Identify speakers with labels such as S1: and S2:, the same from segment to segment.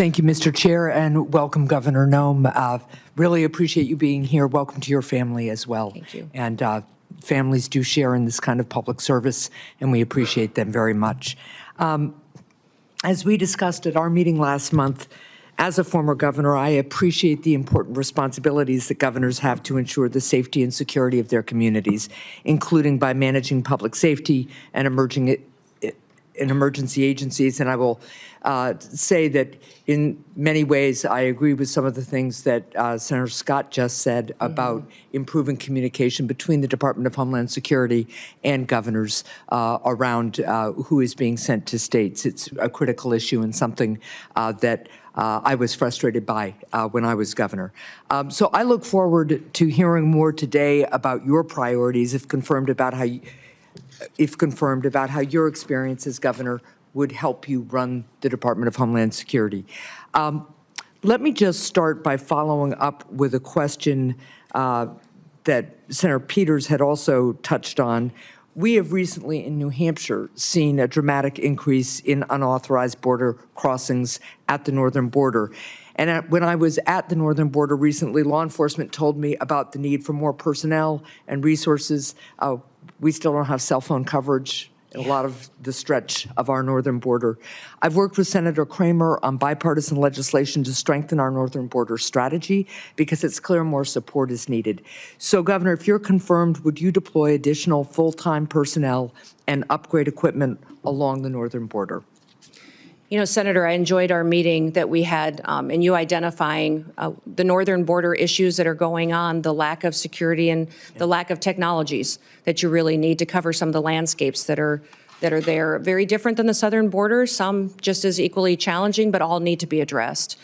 S1: Thank you, Mr. Chair, and welcome, Governor Noem. Really appreciate you being here. Welcome to your family as well.
S2: Thank you.
S1: And families do share in this kind of public service, and we appreciate them very much. As we discussed at our meeting last month, as a former governor, I appreciate the important responsibilities that governors have to ensure the safety and security of their communities, including by managing public safety and emergency agencies. And I will say that in many ways, I agree with some of the things that Senator Scott just said about improving communication between the Department of Homeland Security and governors around who is being sent to states. It's a critical issue and something that I was frustrated by when I was governor. So I look forward to hearing more today about your priorities, if confirmed, about how your experience as governor would help you run the Department of Homeland Security. Let me just start by following up with a question that Senator Peters had also touched on. We have recently in New Hampshire seen a dramatic increase in unauthorized border crossings at the northern border. And when I was at the northern border recently, law enforcement told me about the need for more personnel and resources. We still don't have cell phone coverage in a lot of the stretch of our northern border. I've worked with Senator Kramer on bipartisan legislation to strengthen our northern border strategy because it's clear more support is needed. So, Governor, if you're confirmed, would you deploy additional full-time personnel and upgrade equipment along the northern border?
S2: You know, Senator, I enjoyed our meeting that we had and you identifying the northern border issues that are going on, the lack of security and the lack of technologies that you really need to cover some of the landscapes that are there. Very different than the southern border, some just as equally challenging, but all need to be addressed.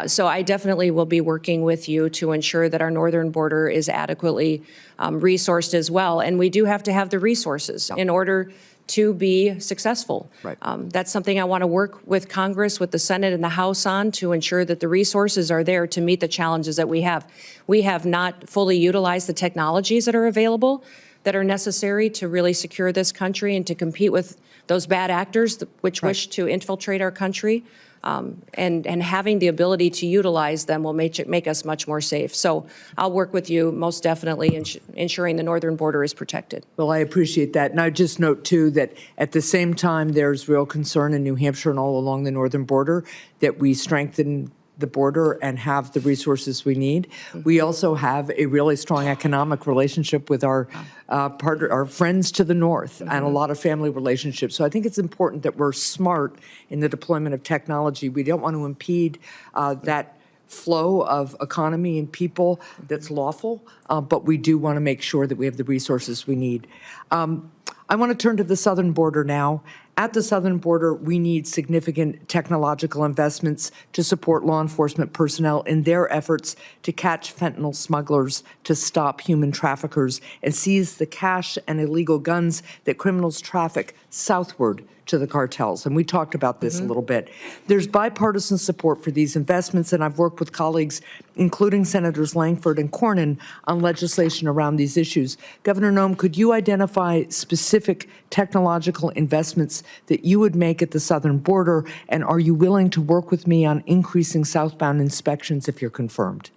S2: So I definitely will be working with you to ensure that our northern border is adequately resourced as well. And we do have to have the resources in order to be successful.
S1: Right.
S2: That's something I want to work with Congress, with the Senate and the House on to ensure that the resources are there to meet the challenges that we have. We have not fully utilized the technologies that are available that are necessary to really secure this country and to compete with those bad actors which wish to infiltrate our country. And having the ability to utilize them will make us much more safe. So I'll work with you most definitely in ensuring the northern border is protected.
S1: Well, I appreciate that. And I just note, too, that at the same time, there's real concern in New Hampshire and all along the northern border that we strengthen the border and have the resources we need. We also have a really strong economic relationship with our our friends to the north and a lot of family relationships. So I think it's important that we're smart in the deployment of technology. We don't want to impede that flow of economy and people that's lawful, but we do want to make sure that we have the resources we need. I want to turn to the southern border now. At the southern border, we need significant technological investments to support law enforcement personnel in their efforts to catch fentanyl smugglers, to stop human traffickers, and seize the cash and illegal guns that criminals traffic southward to the cartels. And we talked about this a little bit. There's bipartisan support for these investments, and I've worked with colleagues, including Senators Langford and Cornyn, on legislation around these issues. Governor Noem, could you identify specific technological investments that you would make at the southern border, and are you willing to work with me on increasing southbound inspections if you're confirmed?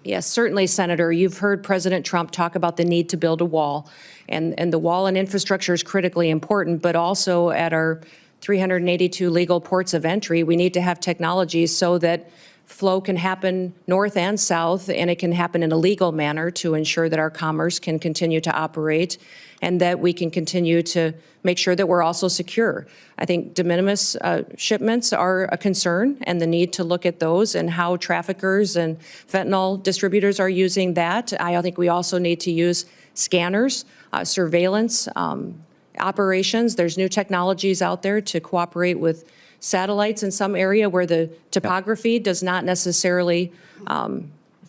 S2: Yes, certainly, Senator. You've heard President Trump talk about the need to build a wall, and the wall and infrastructure is critically important, but also at our 382 legal ports of entry, we need to have technologies so that flow can happen north and south, and it can happen in a legal manner to ensure that our commerce can continue to operate and that we can continue to make sure that we're also secure. I think de minimis shipments are a concern, and the need to look at those and how traffickers and fentanyl distributors are using that. I think we also need to use scanners, surveillance operations. There's new technologies out there to cooperate with satellites in some area where the topography does not necessarily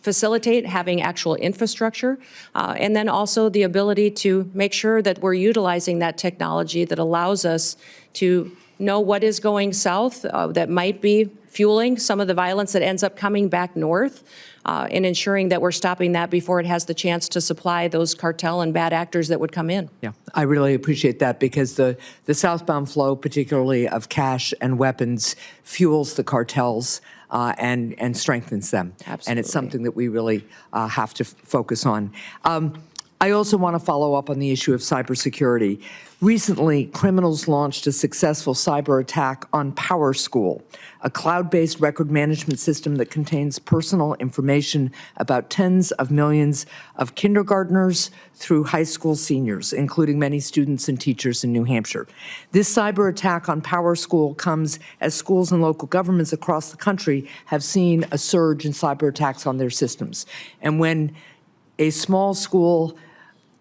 S2: facilitate having actual infrastructure, and then also the ability to make sure that we're utilizing that technology that allows us to know what is going south that might be fueling some of the violence that ends up coming back north, and ensuring that we're stopping that before it has the chance to supply those cartel and bad actors that would come in.
S1: Yeah, I really appreciate that because the southbound flow, particularly of cash and weapons, fuels the cartels and strengthens them.
S2: Absolutely.
S1: And it's something that we really have to focus on. I also want to follow up on the issue of cybersecurity. Recently, criminals launched a successful cyber attack on PowerSchool, a cloud-based record management system that contains personal information about tens of millions of kindergartners through high school seniors, including many students and teachers in New Hampshire. This cyber attack on PowerSchool comes as schools and local governments across the country have seen a surge in cyber attacks on their systems. And when a small school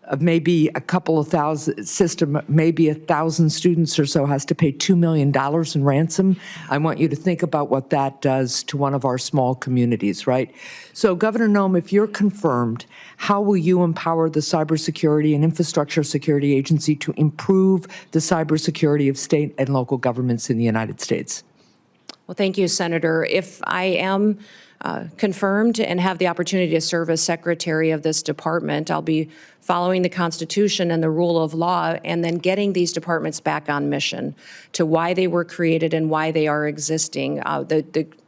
S1: of maybe a couple of thousand system, maybe 1,000 students or so has to pay $2 million in ransom. I want you to think about what that does to one of our small communities, right? So Governor Noem, if you're confirmed, how will you empower the Cybersecurity and Infrastructure Security Agency to improve the cybersecurity of state and local governments in the United States?
S2: Well, thank you, Senator. If I am confirmed and have the opportunity to serve as secretary of this department, I'll be following the Constitution and the rule of law and then getting these departments back on mission to why they were created and why they are existing.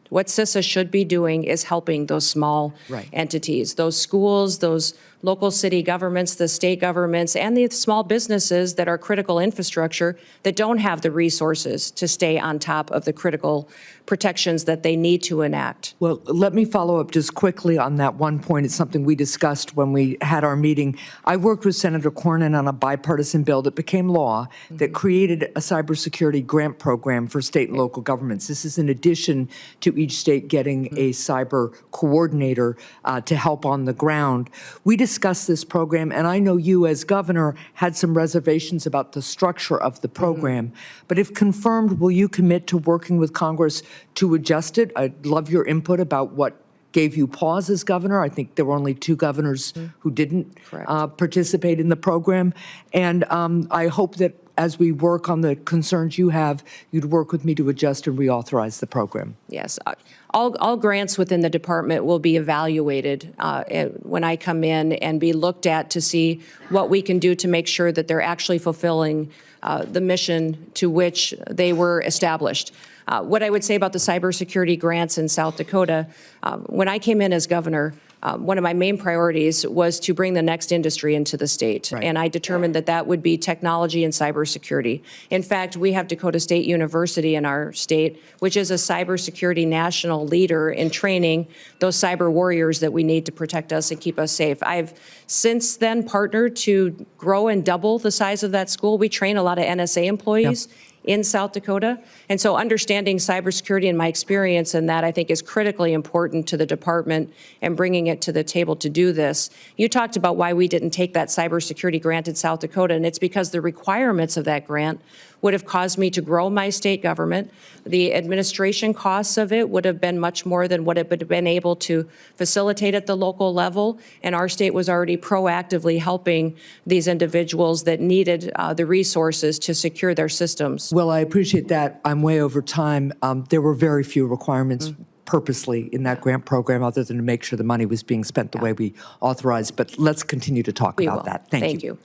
S2: What CISA should be doing is helping those small entities, those schools, those local city governments, the state governments, and the small businesses that are critical infrastructure that don't have the resources to stay on top of the critical protections that they need to enact.
S1: Well, let me follow up just quickly on that one point. It's something we discussed when we had our meeting. I worked with Senator Cornyn on a bipartisan bill that became law that created a cybersecurity grant program for state and local governments. This is in addition to each state getting a cyber coordinator to help on the ground. We discussed this program, and I know you as governor had some reservations about the structure of the program. But if confirmed, will you commit to working with Congress to adjust it? I'd love your input about what gave you pause as governor. I think there were only 2 governors who didn't participate in the program. And I hope that as we work on the concerns you have, you'd work with me to adjust and reauthorize the program.
S2: Yes. All grants within the department will be evaluated when I come in and be looked at to see what we can do to make sure that they're actually fulfilling the mission to which they were established. What I would say about the cybersecurity grants in South Dakota, when I came in as governor, one of my main priorities was to bring the next industry into the state. And I determined that that would be technology and cybersecurity. In fact, we have Dakota State University in our state, which is a cybersecurity national leader in training those cyber warriors that we need to protect us and keep us safe. I've since then partnered to grow and double the size of that school. We train a lot of NSA employees in South Dakota. And so understanding cybersecurity and my experience in that, I think, is critically important to the department and bringing it to the table to do this. You talked about why we didn't take that cybersecurity grant in South Dakota, and it's because the requirements of that grant would have caused me to grow my state government. The administration costs of it would have been much more than what it would have been able to facilitate at the local level. And our state was already proactively helping these individuals that needed the resources to secure their systems.
S1: Well, I appreciate that. I'm way over time. There were very few requirements purposely in that grant program other than to make sure the money was being spent the way we authorized. But let's continue to talk about that. Thank you.